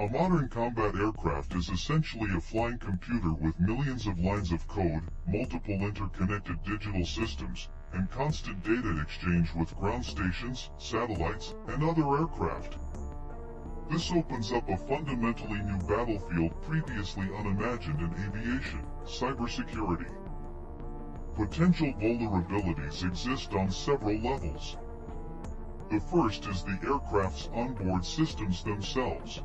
A modern combat aircraft is essentially a flying computer with millions of lines of code, multiple interconnected digital systems, and constant data exchange with ground stations, satellites, and other aircraft. This opens up a fundamentally new battlefield previously unimagined in aviation: cybersecurity. Potential vulnerabilities exist on several levels. The first is the aircraft's onboard systems themselves.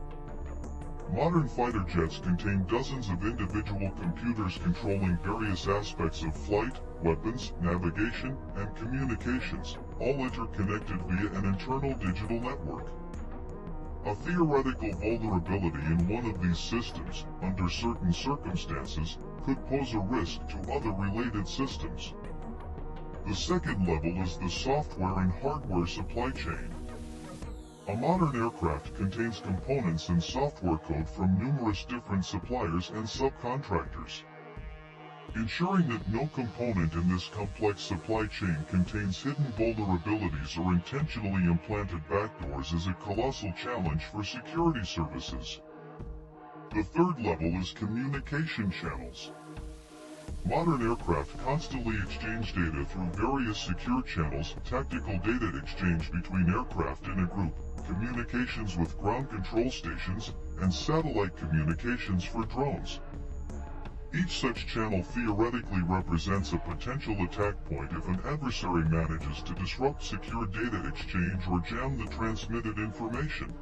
Modern fighter jets contain dozens of individual computers controlling various aspects of flight, weapons, navigation, and communications, all interconnected via an internal digital network. A theoretical vulnerability in one of these systems, under certain circumstances, could pose a risk to other related systems. The second level is the software and hardware supply chain. A modern aircraft contains components and software code from numerous different suppliers and subcontractors. Ensuring that no component in this complex supply chain contains hidden vulnerabilities or intentionally implanted backdoors is a colossal challenge for security services. The third level is communication channels. Modern aircraft constantly exchange data through various secure channels: tactical data exchange between aircraft in a group, communications with ground control stations, and satellite communications for drones. Each such channel theoretically represents a potential attack point if an adversary manages to disrupt secure data exchange or jam the transmitted information.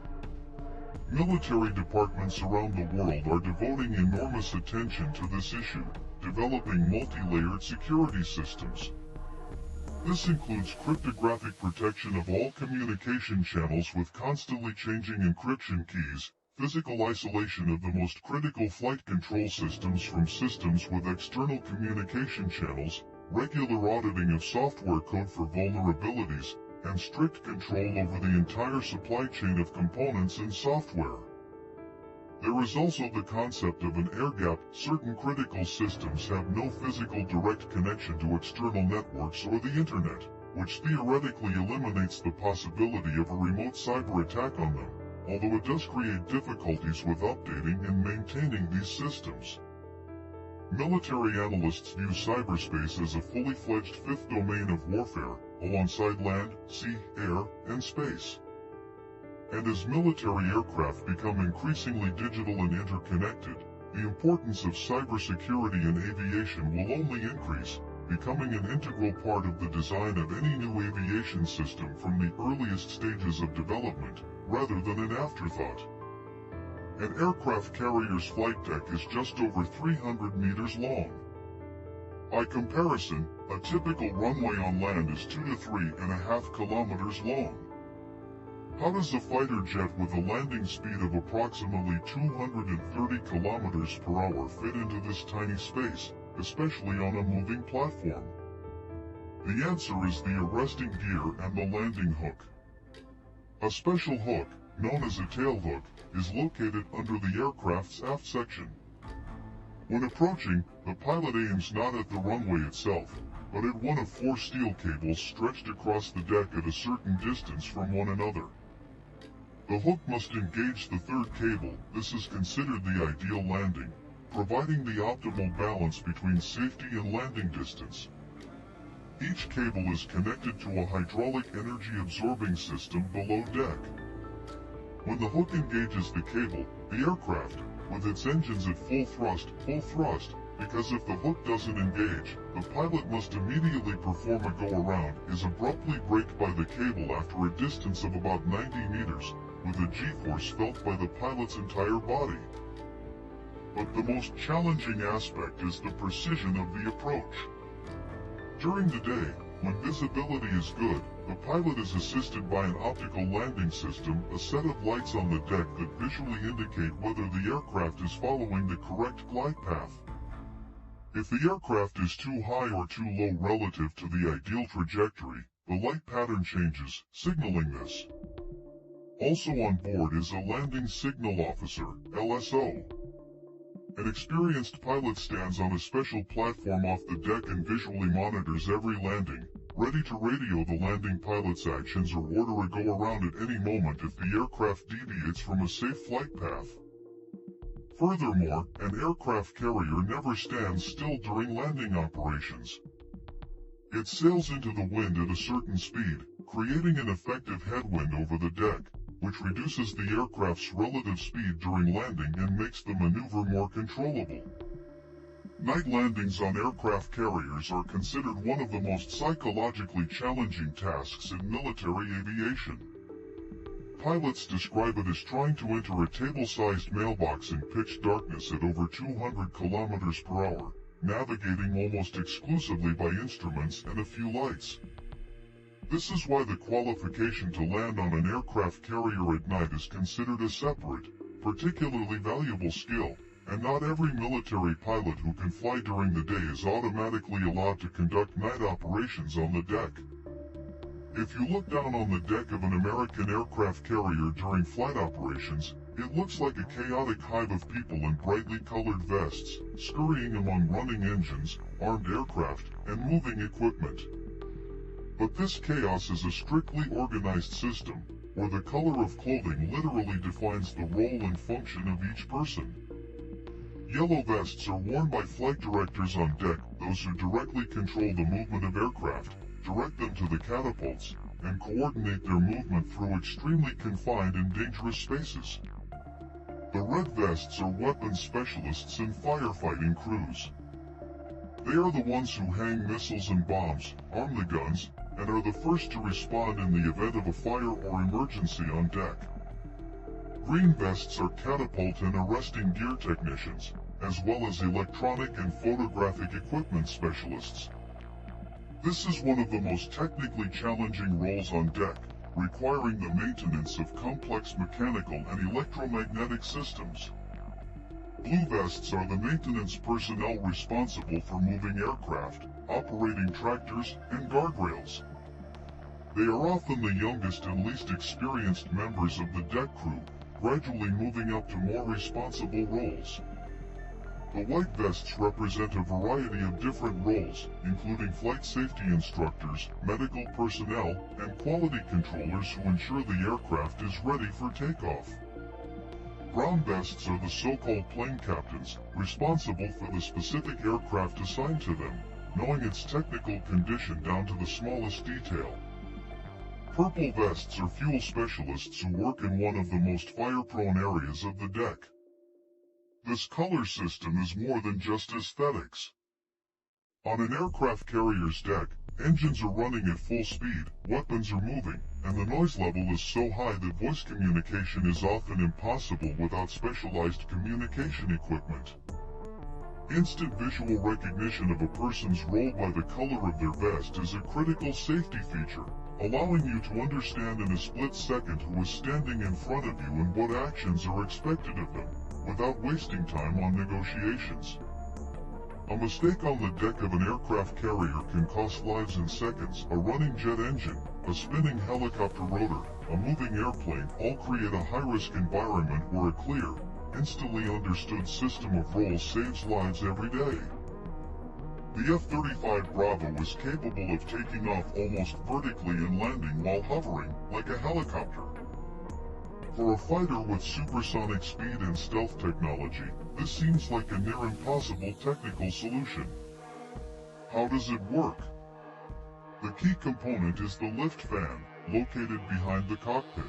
Military departments around the world are devoting enormous attention to this issue, developing multi-layered security systems. This includes cryptographic protection of all communication channels with constantly changing encryption keys, physical isolation of the most critical flight control systems from systems with external communication channels, regular auditing of software code for vulnerabilities, and strict control over the entire supply chain of components and software. There is also the concept of an air gap. Certain critical systems have no physical direct connection to external networks or the internet, which theoretically eliminates the possibility of a remote cyber attack on them, although it does create difficulties with updating and maintaining these systems. Military analysts view cyberspace as a fully fledged fifth domain of warfare, alongside land, sea, air, and space. And as military aircraft become increasingly digital and interconnected, the importance of cybersecurity in aviation will only increase, becoming an integral part of the design of any new aviation system from the earliest stages of development, rather than an afterthought. An aircraft carrier's flight deck is just over 300 meters long. By comparison, a typical runway on land is 2 to 3.5 kilometers long. How does a fighter jet with a landing speed of approximately 230 kilometers per hour fit into this tiny space, especially on a moving platform? The answer is the arresting gear and the landing hook. A special hook, known as a tail hook, is located under the aircraft's aft section. When approaching, the pilot aims not at the runway itself, but at one of 4 steel cables stretched across the deck at a certain distance from one another. The hook must engage the third cable. This is considered the ideal landing, providing the optimal balance between safety and landing distance. Each cable is connected to a hydraulic energy-absorbing system below deck. When the hook engages the cable, the aircraft, with its engines at full thrust, because if the hook doesn't engage, the pilot must immediately perform a go-around, is abruptly braked by the cable after a distance of about 90 meters, with a G-force felt by the pilot's entire body. But the most challenging aspect is the precision of the approach. During the day, when visibility is good, the pilot is assisted by an optical landing system, a set of lights on the deck that visually indicate whether the aircraft is following the correct glide path. If the aircraft is too high or too low relative to the ideal trajectory, the light pattern changes, signaling this. Also on board is a landing signal officer, LSO. An experienced pilot stands on a special platform off the deck and visually monitors every landing, ready to radio the landing pilot's actions or order a go-around at any moment if the aircraft deviates from a safe flight path. Furthermore, an aircraft carrier never stands still during landing operations. It sails into the wind at a certain speed, creating an effective headwind over the deck, which reduces the aircraft's relative speed during landing and makes the maneuver more controllable. Night landings on aircraft carriers are considered one of the most psychologically challenging tasks in military aviation. Pilots describe it as trying to enter a table-sized mailbox in pitch darkness at over 200 kilometers per hour, navigating almost exclusively by instruments and a few lights. This is why the qualification to land on an aircraft carrier at night is considered a separate, particularly valuable skill, and not every military pilot who can fly during the day is automatically allowed to conduct night operations on the deck. If you look down on the deck of an American aircraft carrier during flight operations, it looks like a chaotic hive of people in brightly colored vests, scurrying among running engines, armed aircraft, and moving equipment. But this chaos is a strictly organized system, where the color of clothing literally defines the role and function of each person. Yellow vests are worn by flight directors on deck, those who directly control the movement of aircraft, direct them to the catapults, and coordinate their movement through extremely confined and dangerous spaces. The red vests are weapons specialists and firefighting crews. They are the ones who hang missiles and bombs, arm the guns, and are the first to respond in the event of a fire or emergency on deck. Green vests are catapult and arresting gear technicians, as well as electronic and photographic equipment specialists. This is one of the most technically challenging roles on deck, requiring the maintenance of complex mechanical and electromagnetic systems. Blue vests are the maintenance personnel responsible for moving aircraft, operating tractors, and guardrails. They are often the youngest and least experienced members of the deck crew, gradually moving up to more responsible roles. The white vests represent a variety of different roles, including flight safety instructors, medical personnel, and quality controllers who ensure the aircraft is ready for takeoff. Brown vests are the so-called plane captains, responsible for the specific aircraft assigned to them, knowing its technical condition down to the smallest detail. Purple vests are fuel specialists who work in one of the most fire-prone areas of the deck. This color system is more than just aesthetics. On an aircraft carrier's deck, engines are running at full speed, weapons are moving, and the noise level is so high that voice communication is often impossible without specialized communication equipment. Instant visual recognition of a person's role by the color of their vest is a critical safety feature, allowing you to understand in a split second who is standing in front of you and what actions are expected of them, without wasting time on negotiations. A mistake on the deck of an aircraft carrier can cost lives in seconds. A running jet engine, a spinning helicopter rotor, a moving airplane all create a high-risk environment where a clear, instantly understood system of roles saves lives every day. The F-35 Bravo is capable of taking off almost vertically and landing while hovering, like a helicopter. For a fighter with supersonic speed and stealth technology, this seems like a near impossible technical solution. How does it work? The key component is the lift fan, located behind the cockpit.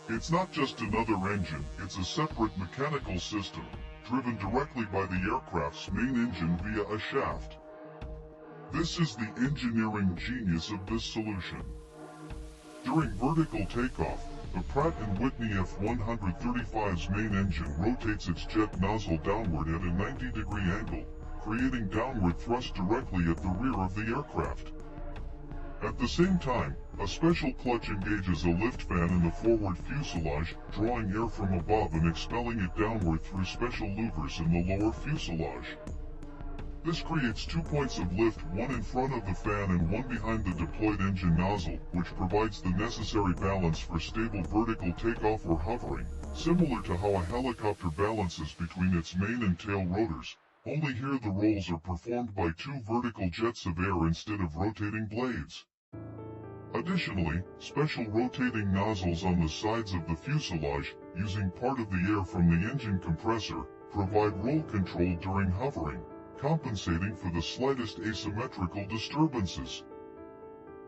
It's not just another engine, it's a separate mechanical system, driven directly by the aircraft's main engine via a shaft. This is the engineering genius of this solution. During vertical takeoff, the Pratt & Whitney F-135's main engine rotates its jet nozzle downward at a 90-degree angle, creating downward thrust directly at the rear of the aircraft. At the same time, a special clutch engages a lift fan in the forward fuselage, drawing air from above and expelling it downward through special louvers in the lower fuselage. This creates 2 points of lift, one in front of the fan and one behind the deployed engine nozzle, which provides the necessary balance for stable vertical takeoff or hovering, similar to how a helicopter balances between its main and tail rotors, only here the roles are performed by 2 vertical jets of air instead of rotating blades. Additionally, special rotating nozzles on the sides of the fuselage, using part of the air from the engine compressor, provide roll control during hovering, compensating for the slightest asymmetrical disturbances.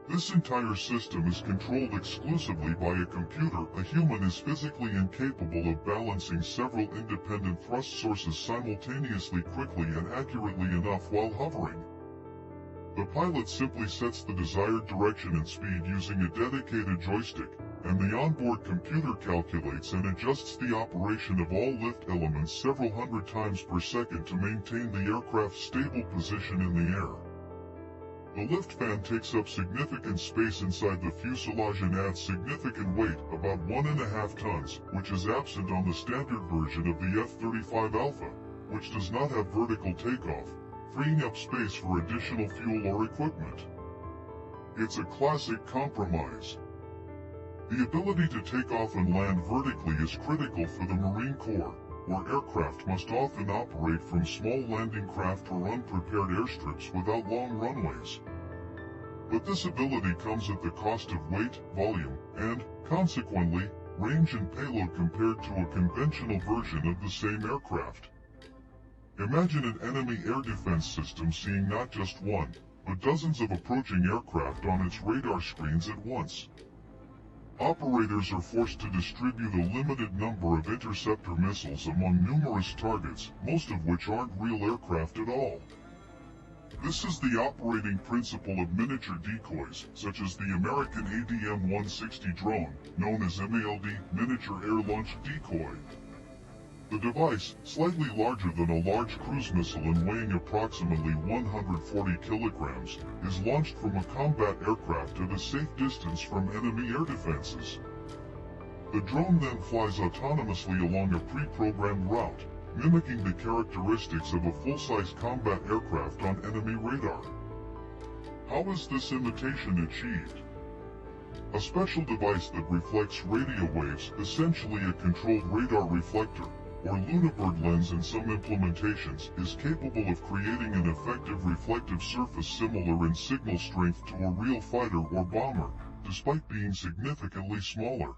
This entire system is controlled exclusively by a computer. A human is physically incapable of balancing several independent thrust sources simultaneously quickly and accurately enough while hovering. The pilot simply sets the desired direction and speed using a dedicated joystick, and the onboard computer calculates and adjusts the operation of all lift elements several hundred times per second to maintain the aircraft's stable position in the air. The lift fan takes up significant space inside the fuselage and adds significant weight, about 1.5 tons, which is absent on the standard version of the F-35 Alpha, which does not have vertical takeoff, freeing up space for additional fuel or equipment. It's a classic compromise. The ability to take off and land vertically is critical for the Marine Corps, where aircraft must often operate from small landing craft or unprepared airstrips without long runways. But this ability comes at the cost of weight, volume, and, consequently, range and payload compared to a conventional version of the same aircraft. Imagine an enemy air defense system seeing not just one, but dozens of approaching aircraft on its radar screens at once. Operators are forced to distribute a limited number of interceptor missiles among numerous targets, most of which aren't real aircraft at all. This is the operating principle of miniature decoys, such as the American ADM-160 drone, known as MALD, Miniature Air Launch Decoy. The device, slightly larger than a large cruise missile and weighing approximately 140 kilograms, is launched from a combat aircraft at a safe distance from enemy air defenses. The drone then flies autonomously along a pre-programmed route, mimicking the characteristics of a full-size combat aircraft on enemy radar. How is this imitation achieved? A special device that reflects radio waves, essentially a controlled radar reflector, or lunarbird lens in some implementations, is capable of creating an effective reflective surface similar in signal strength to a real fighter or bomber, despite being significantly smaller.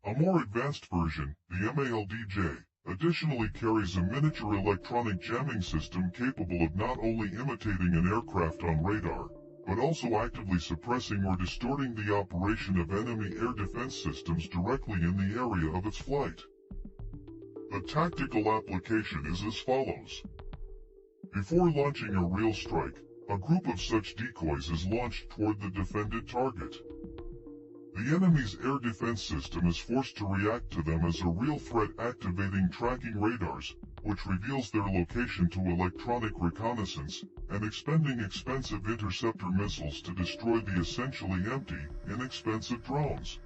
A more advanced version, the MALD-J, additionally carries a miniature electronic jamming system capable of not only imitating an aircraft on radar, but also actively suppressing or distorting the operation of enemy air defense systems directly in the area of its flight. The tactical application is as follows. Before launching a real strike, a group of such decoys is launched toward the defended target. The enemy's air defense system is forced to react to them as a real threat, activating tracking radars, which reveals their location to electronic reconnaissance, and expending expensive interceptor missiles to destroy the essentially empty, inexpensive drones.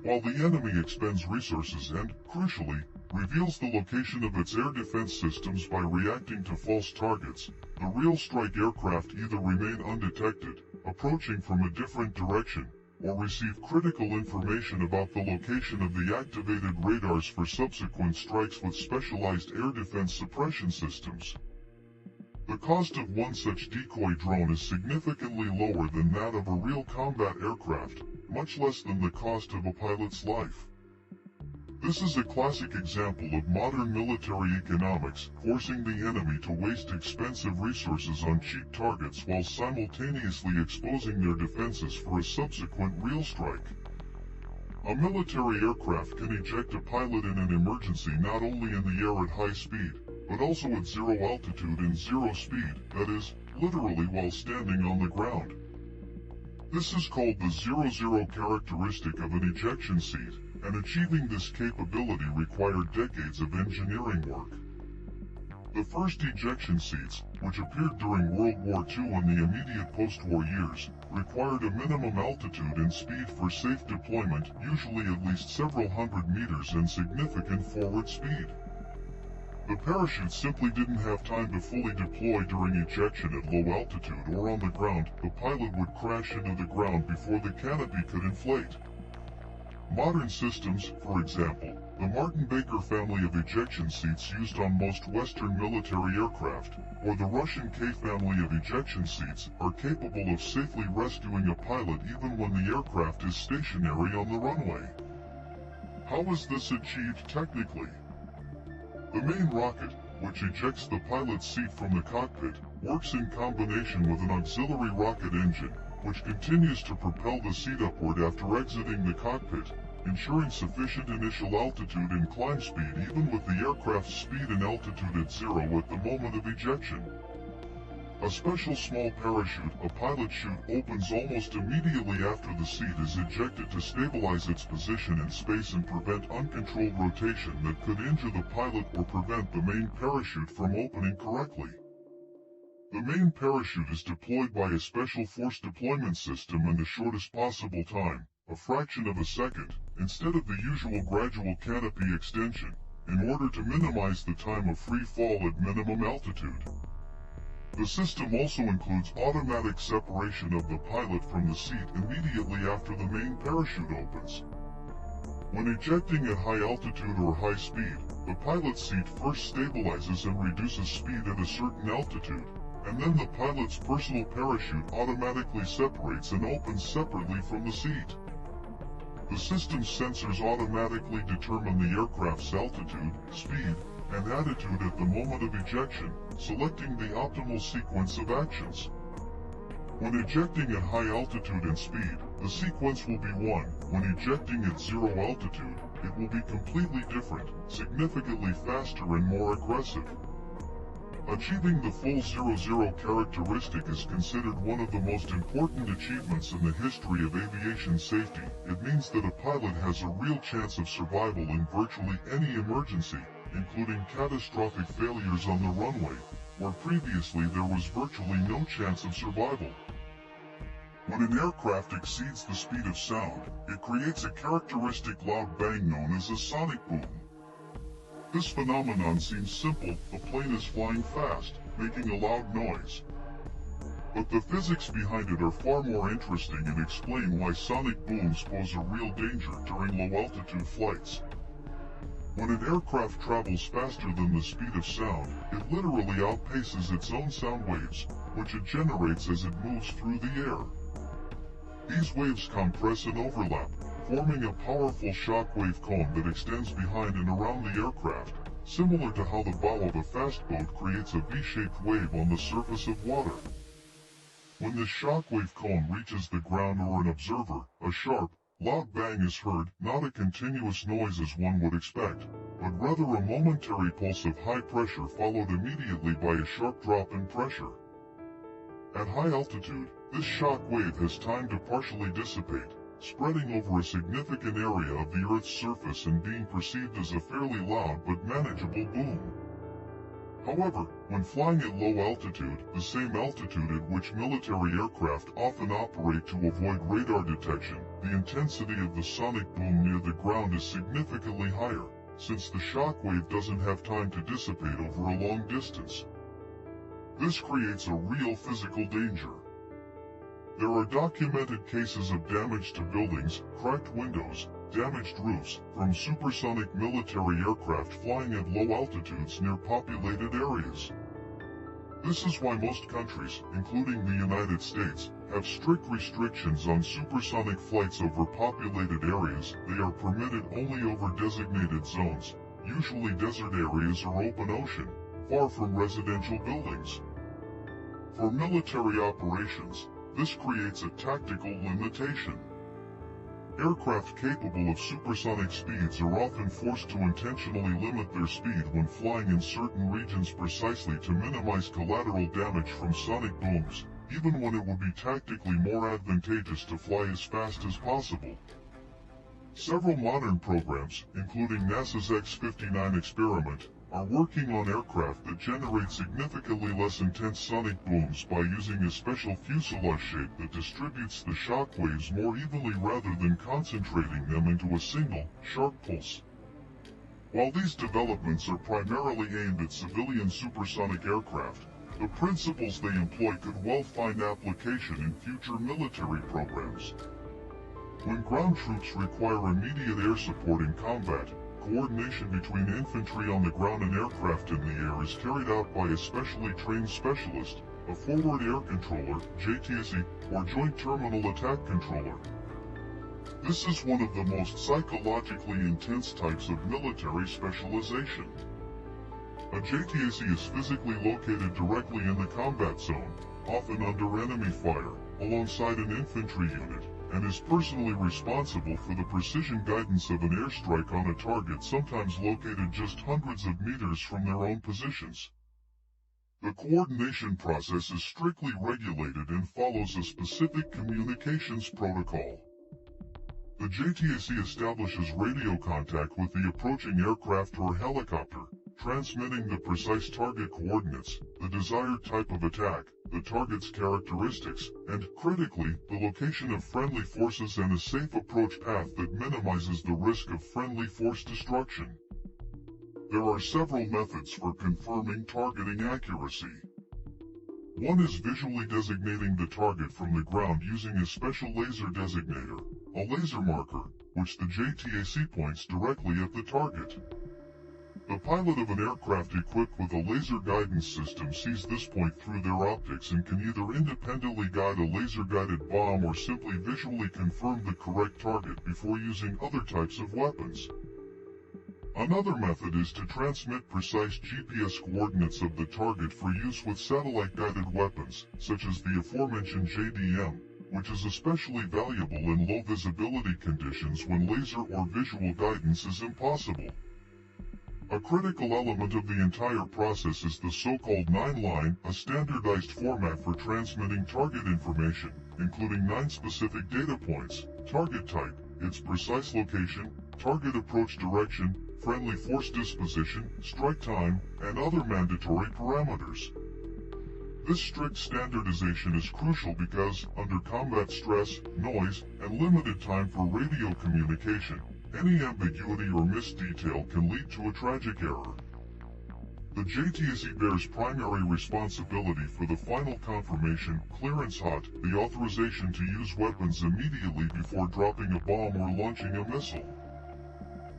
While the enemy expends resources and, crucially, reveals the location of its air defense systems by reacting to false targets, the real strike aircraft either remain undetected, approaching from a different direction, or receive critical information about the location of the activated radars for subsequent strikes with specialized air defense suppression systems. The cost of one such decoy drone is significantly lower than that of a real combat aircraft, much less than the cost of a pilot's life. This is a classic example of modern military economics, forcing the enemy to waste expensive resources on cheap targets while simultaneously exposing their defenses for a subsequent real strike. A military aircraft can eject a pilot in an emergency not only in the air at high speed, but also at zero altitude and zero speed, that is, literally while standing on the ground. This is called the 0-0 characteristic of an ejection seat, and achieving this capability required decades of engineering work. The first ejection seats, which appeared during World War II and the immediate post-war years, required a minimum altitude and speed for safe deployment, usually at least several hundred meters, and significant forward speed. The parachute simply didn't have time to fully deploy during ejection at low altitude or on the ground. The pilot would crash into the ground before the canopy could inflate. Modern systems, for example, The Martin-Baker family of ejection seats used on most Western military aircraft, or the Russian K family of ejection seats, are capable of safely rescuing a pilot even when the aircraft is stationary on the runway. How is this achieved technically? The main rocket, which ejects the pilot's seat from the cockpit, works in combination with an auxiliary rocket engine, which continues to propel the seat upward after exiting the cockpit, ensuring sufficient initial altitude and climb speed even with the aircraft's speed and altitude at zero at the moment of ejection. A special small parachute, a pilot chute, opens almost immediately after the seat is ejected to stabilize its position in space and prevent uncontrolled rotation that could injure the pilot or prevent the main parachute from opening correctly. The main parachute is deployed by a special force deployment system in the shortest possible time, a fraction of a second, instead of the usual gradual canopy extension, in order to minimize the time of free fall at minimum altitude. The system also includes automatic separation of the pilot from the seat immediately after the main parachute opens. When ejecting at high altitude or high speed, the pilot's seat first stabilizes and reduces speed at a certain altitude, and then the pilot's personal parachute automatically separates and opens separately from the seat. The system's sensors automatically determine the aircraft's altitude, speed, and attitude at the moment of ejection, selecting the optimal sequence of actions. When ejecting at high altitude and speed, the sequence will be 1. When ejecting at zero altitude, it will be completely different, significantly faster and more aggressive. Achieving the full 0-0 characteristic is considered one of the most important achievements in the history of aviation safety. It means that a pilot has a real chance of survival in virtually any emergency, including catastrophic failures on the runway, where previously there was virtually no chance of survival. When an aircraft exceeds the speed of sound, it creates a characteristic loud bang known as a sonic boom. This phenomenon seems simple: the plane is flying fast, making a loud noise. But the physics behind it are far more interesting and explain why sonic booms pose a real danger during low-altitude flights. When an aircraft travels faster than the speed of sound, it literally outpaces its own sound waves, which it generates as it moves through the air. These waves compress and overlap, forming a powerful shockwave cone that extends behind and around the aircraft, similar to how the bow of a fast boat creates a V-shaped wave on the surface of water. When this shockwave cone reaches the ground or an observer, a sharp, loud bang is heard, not a continuous noise as one would expect, but rather a momentary pulse of high pressure followed immediately by a sharp drop in pressure. At high altitude, this shock wave has time to partially dissipate, spreading over a significant area of the Earth's surface and being perceived as a fairly loud but manageable boom. However, when flying at low altitude, the same altitude at which military aircraft often operate to avoid radar detection, the intensity of the sonic boom near the ground is significantly higher, since the shock wave doesn't have time to dissipate over a long distance. This creates a real physical danger. There are documented cases of damage to buildings, cracked windows, damaged roofs, from supersonic military aircraft flying at low altitudes near populated areas. This is why most countries, including the United States, have strict restrictions on supersonic flights over populated areas. They are permitted only over designated zones, usually desert areas or open ocean, far from residential buildings. For military operations, this creates a tactical limitation. Aircraft capable of supersonic speeds are often forced to intentionally limit their speed when flying in certain regions precisely to minimize collateral damage from sonic booms, even when it would be tactically more advantageous to fly as fast as possible. Several modern programs, including NASA's X-59 experiment, are working on aircraft that generate significantly less intense sonic booms by using a special fuselage shape that distributes the shock waves more evenly rather than concentrating them into a single, sharp pulse. While these developments are primarily aimed at civilian supersonic aircraft, the principles they employ could well find application in future military programs. When ground troops require immediate air support in combat, coordination between infantry on the ground and aircraft in the air is carried out by a specially trained specialist, a forward air controller, JTSC, or joint terminal attack controller. This is one of the most psychologically intense types of military specialization. A JTSC is physically located directly in the combat zone, often under enemy fire, alongside an infantry unit, and is personally responsible for the precision guidance of an airstrike on a target sometimes located just hundreds of meters from their own positions. The coordination process is strictly regulated and follows a specific communications protocol. The JTSC establishes radio contact with the approaching aircraft or helicopter, transmitting the precise target coordinates, the desired type of attack, the target's characteristics, and, critically, the location of friendly forces and a safe approach path that minimizes the risk of friendly force destruction. There are several methods for confirming targeting accuracy. One is visually designating the target from the ground using a special laser designator, a laser marker, which the JTSC points directly at the target. The pilot of an aircraft equipped with a laser guidance system sees this point through their optics and can either independently guide a laser-guided bomb or simply visually confirm the correct target before using other types of weapons. Another method is to transmit precise GPS coordinates of the target for use with satellite-guided weapons, such as the aforementioned JDM, which is especially valuable in low visibility conditions when laser or visual guidance is impossible. A critical element of the entire process is the so-called 9-line, a standardized format for transmitting target information, including 9 specific data points: target type, its precise location, target approach direction, friendly force disposition, strike time, and other mandatory parameters. This strict standardization is crucial because, under combat stress, noise, and limited time for radio communication, any ambiguity or missed detail can lead to a tragic error. The JTSC bears primary responsibility for the final confirmation, clearance hot, the authorization to use weapons immediately before dropping a bomb or launching a missile.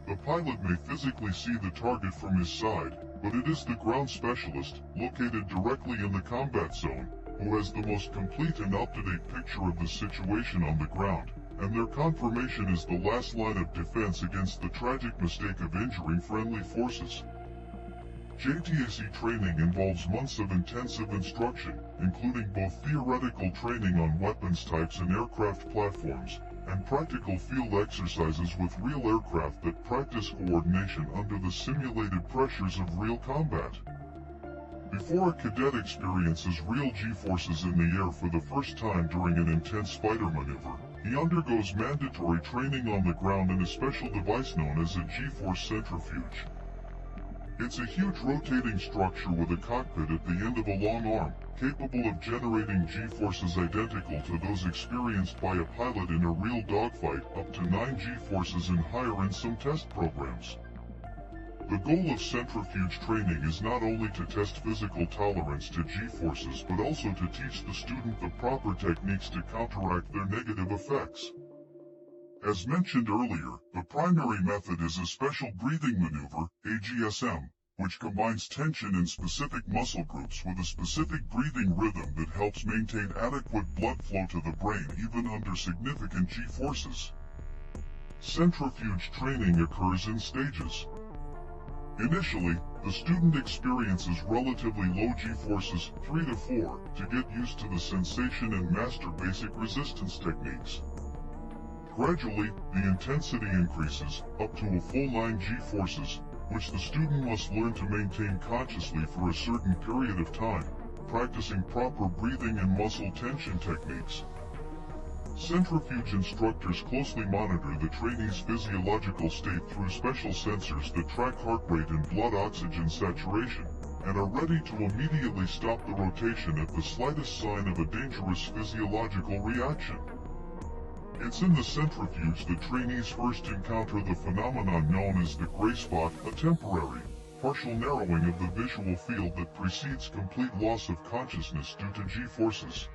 The pilot may physically see the target from his side, but it is the ground specialist, located directly in the combat zone, who has the most complete and up-to-date picture of the situation on the ground, and their confirmation is the last line of defense against the tragic mistake of injuring friendly forces. JTSC training involves months of intensive instruction, including both theoretical training on weapons types and aircraft platforms, and practical field exercises with real aircraft that practice coordination under the simulated pressures of real combat. Before a cadet experiences real G-forces in the air for the first time during an intense fighter maneuver, he undergoes mandatory training on the ground in a special device known as a G-force centrifuge. It's a huge rotating structure with a cockpit at the end of a long arm, capable of generating G-forces identical to those experienced by a pilot in a real dogfight, up to 9 G-forces and higher in some test programs. The goal of centrifuge training is not only to test physical tolerance to G-forces but also to teach the student the proper techniques to counteract their negative effects. As mentioned earlier, the primary method is a special breathing maneuver, AGSM, which combines tension in specific muscle groups with a specific breathing rhythm that helps maintain adequate blood flow to the brain even under significant G-forces. Centrifuge training occurs in stages. Initially, the student experiences relatively low G-forces, 3 to 4, to get used to the sensation and master basic resistance techniques. Gradually, the intensity increases, up to a full 9 G-forces, which the student must learn to maintain consciously for a certain period of time, practicing proper breathing and muscle tension techniques. Centrifuge instructors closely monitor the trainee's physiological state through special sensors that track heart rate and blood oxygen saturation, and are ready to immediately stop the rotation at the slightest sign of a dangerous physiological reaction. It's in the centrifuge that trainees first encounter the phenomenon known as the gray spot, a temporary, partial narrowing of the visual field that precedes complete loss of consciousness due to G-forces.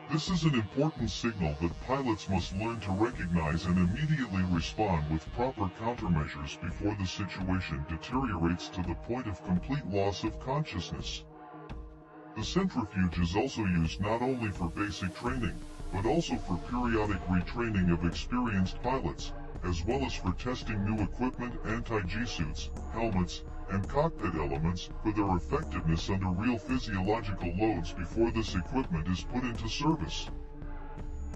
This is an important signal that pilots must learn to recognize and immediately respond with proper countermeasures before the situation deteriorates to the point of complete loss of consciousness. The centrifuge is also used not only for basic training, but also for periodic retraining of experienced pilots, as well as for testing new equipment, anti-G suits, helmets, and cockpit elements for their effectiveness under real physiological loads before this equipment is put into service.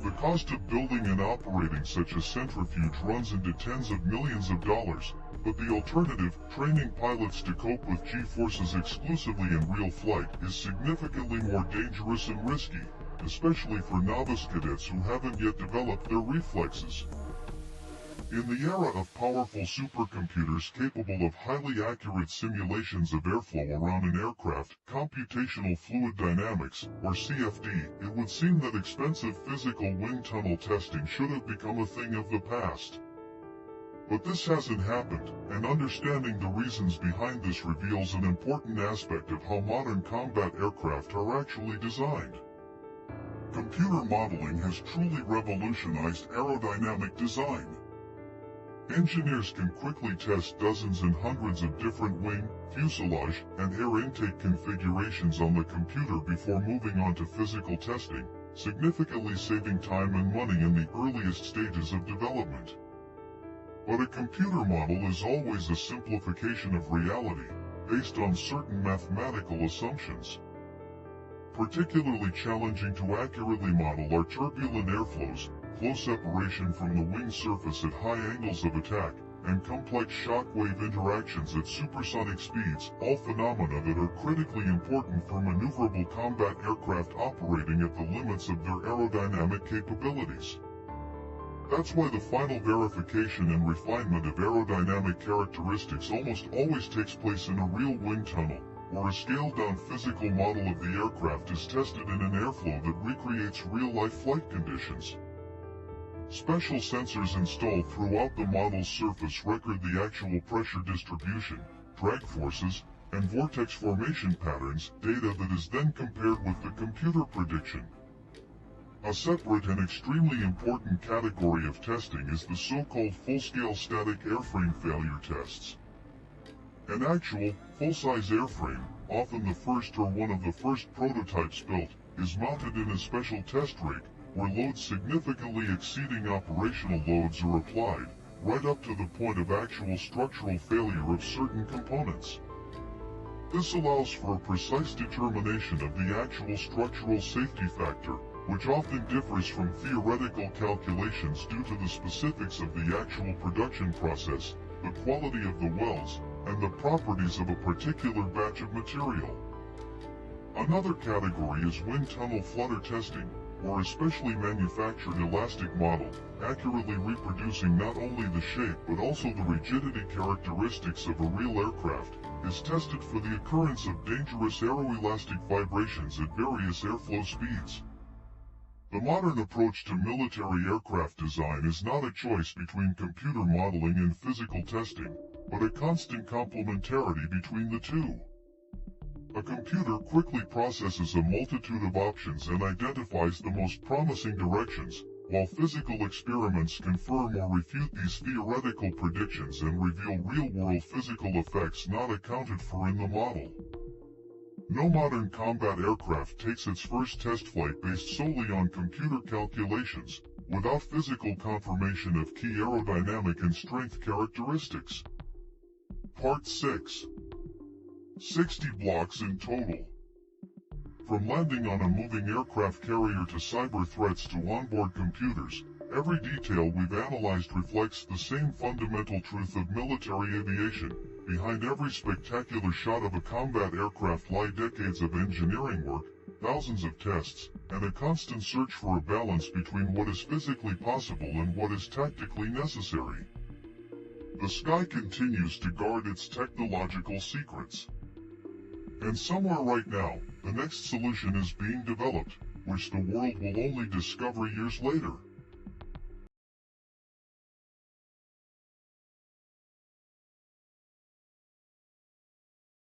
The cost of building and operating such a centrifuge runs into tens of millions of dollars, but the alternative, training pilots to cope with G-forces exclusively in real flight, is significantly more dangerous and risky, especially for novice cadets who haven't yet developed their reflexes. In the era of powerful supercomputers capable of highly accurate simulations of airflow around an aircraft, computational fluid dynamics, or CFD, it would seem that expensive physical wind tunnel testing should have become a thing of the past. But this hasn't happened, and understanding the reasons behind this reveals an important aspect of how modern combat aircraft are actually designed. Computer modeling has truly revolutionized aerodynamic design. Engineers can quickly test dozens and hundreds of different wing, fuselage, and air intake configurations on the computer before moving on to physical testing, significantly saving time and money in the earliest stages of development. But a computer model is always a simplification of reality, based on certain mathematical assumptions. Particularly challenging to accurately model are turbulent airflows, flow separation from the wing surface at high angles of attack, and complex shock-wave interactions at supersonic speeds, all phenomena that are critically important for maneuverable combat aircraft operating at the limits of their aerodynamic capabilities. That's why the final verification and refinement of aerodynamic characteristics almost always takes place in a real wind tunnel, where a scaled-down physical model of the aircraft is tested in an airflow that recreates real-life flight conditions. Special sensors installed throughout the model's surface record the actual pressure distribution, drag forces, and vortex formation patterns, data that is then compared with the computer prediction. A separate and extremely important category of testing is the so-called full-scale static airframe failure tests. An actual, full-size airframe, often the first or one of the first prototypes built, is mounted in a special test rig, where loads significantly exceeding operational loads are applied, right up to the point of actual structural failure of certain components. This allows for a precise determination of the actual structural safety factor, which often differs from theoretical calculations due to the specifics of the actual production process, the quality of the welds, and the properties of a particular batch of material. Another category is wind tunnel flutter testing, or a specially manufactured elastic model, accurately reproducing not only the shape but also the rigidity characteristics of a real aircraft, is tested for the occurrence of dangerous aeroelastic vibrations at various airflow speeds. The modern approach to military aircraft design is not a choice between computer modeling and physical testing, but a constant complementarity between the two. A computer quickly processes a multitude of options and identifies the most promising directions, while physical experiments confirm or refute these theoretical predictions and reveal real-world physical effects not accounted for in the model. No modern combat aircraft takes its first test flight based solely on computer calculations, without physical confirmation of key aerodynamic and strength characteristics. Part 6. 60 blocks in total. From landing on a moving aircraft carrier to cyber threats to onboard computers, every detail we've analyzed reflects the same fundamental truth of military aviation. Behind every spectacular shot of a combat aircraft lie decades of engineering work, thousands of tests, and a constant search for a balance between what is physically possible and what is tactically necessary. The sky continues to guard its technological secrets. And somewhere right now, the next solution is being developed, which the world will only discover years later.